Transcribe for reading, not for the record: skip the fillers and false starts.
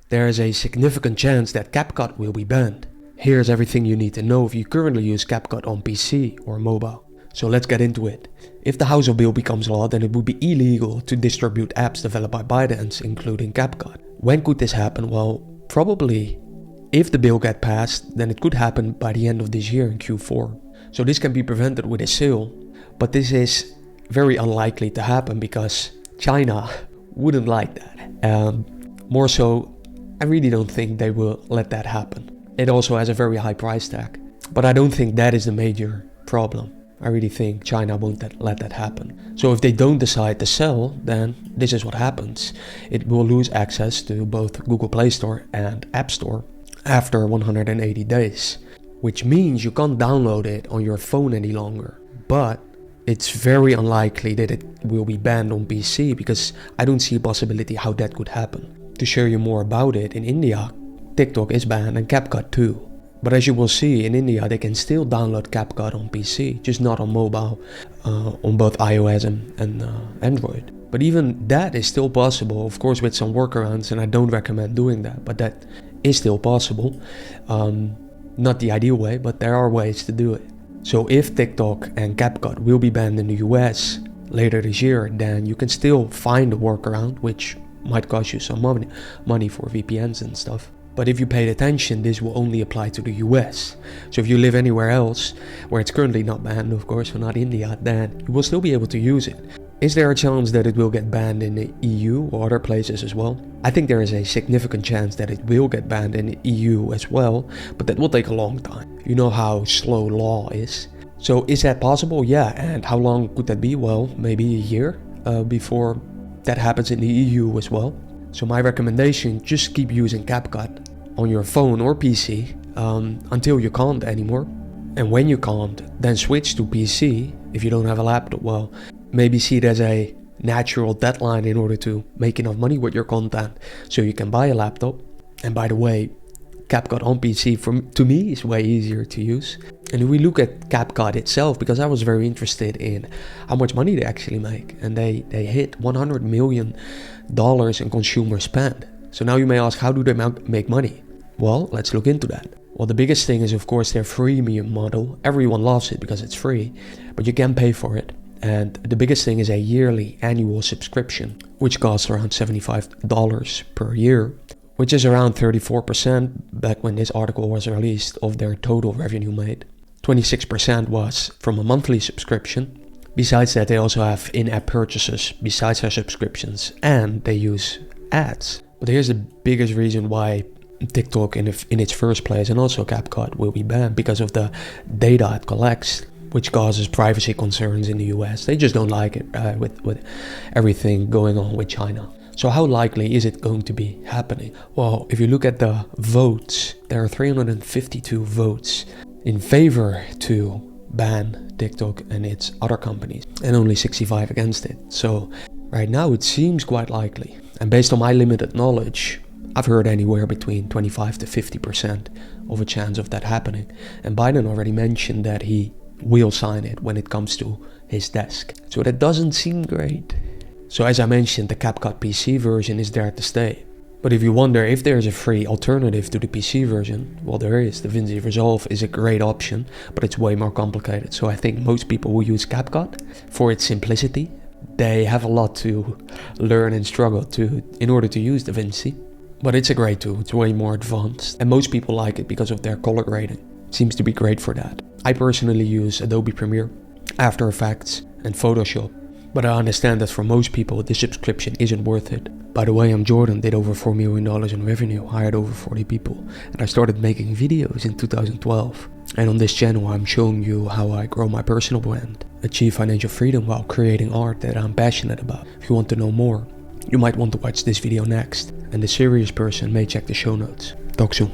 there is a significant chance that CapCut will be banned. Here's everything you need to know if you currently use CapCut on PC or mobile. So let's get into it. If the House bill becomes law, then it would be illegal to distribute apps developed by ByteDance, including CapCut. When could this happen? Well, probably if the bill gets passed, then it could happen by the end of this year in Q4. So this can be prevented with a sale, but this is very unlikely to happen because China wouldn't like that. More so, I really don't think they will let that happen. It also has a very high price tag, but I don't think that is the major problem. I really think China won't let that happen. So if they don't decide to sell, then this is what happens. It will lose access to both Google Play Store and App Store after 180 days, which means you can't download it on your phone any longer. But it's very unlikely that it will be banned on PC because I don't see a possibility how that could happen. To show you more about it, in India, TikTok is banned and CapCut too. But as you will see, in India they can still download CapCut on PC, just not on mobile, on both iOS and Android. But even that is still possible, of course with some workarounds, and I don't recommend doing that, but that is still possible. Not the ideal way, but there are ways to do it. So if TikTok and CapCut will be banned in the US later this year, then you can still find a workaround, which might cost you some money for VPNs and stuff. But if you paid attention, this will only apply to the US. So if you live anywhere else, where it's currently not banned, of course, or not India, then you will still be able to use it. Is there a chance that it will get banned in the EU or other places as well? I think there is a significant chance that it will get banned in the EU as well, but that will take a long time. You know how slow law is. So is that possible? Yeah, and how long could that be? Well, maybe a year before that happens in the EU as well. So my recommendation, just keep using CapCut on your phone or PC until you can't anymore. And when you can't, then switch to PC if you don't have a laptop. Well, maybe see it as a natural deadline in order to make enough money with your content so you can buy a laptop. And by the way, CapCut on PC to me is way easier to use. And if we look at CapCut itself, because I was very interested in how much money they actually make, and they hit $100 million in consumer spend. So now you may ask, how do they make money? Well, let's look into that. Well, the biggest thing is, of course, their freemium model. Everyone loves it because it's free, but you can pay for it. And the biggest thing is a yearly annual subscription, which costs around $75 per year, which is around 34% back when this article was released of their total revenue made. 26% was from a monthly subscription. Besides that, they also have in-app purchases besides their subscriptions, and they use ads. But here's the biggest reason why TikTok in its first place and also CapCut will be banned, because of the data it collects, which causes privacy concerns in the US. They just don't like it with everything going on with China. So how likely is it going to be happening? Well, if you look at the votes, there are 352 votes in favor to ban TikTok and its other companies, and only 65 against it. So right now it seems quite likely. And based on my limited knowledge, I've heard anywhere between 25 to 50% of a chance of that happening. And Biden already mentioned that he will sign it when it comes to his desk. So that doesn't seem great. So as I mentioned, the CapCut PC version is there to stay. But if you wonder if there's a free alternative to the PC version, well, there is. DaVinci Resolve is a great option, but it's way more complicated. So I think most people will use CapCut for its simplicity. They have a lot to learn and struggle in order to use DaVinci. But it's a great tool. It's way more advanced. And most people like it because of their color grading. It seems to be great for that. I personally use Adobe Premiere, After Effects, and Photoshop. But I understand that for most people, the subscription isn't worth it. By the way, I'm Jordan, did over $4 million in revenue, hired over 40 people, and I started making videos in 2012. And on this channel, I'm showing you how I grow my personal brand, achieve financial freedom while creating art that I'm passionate about. If you want to know more, you might want to watch this video next, and the serious person may check the show notes. Talk soon.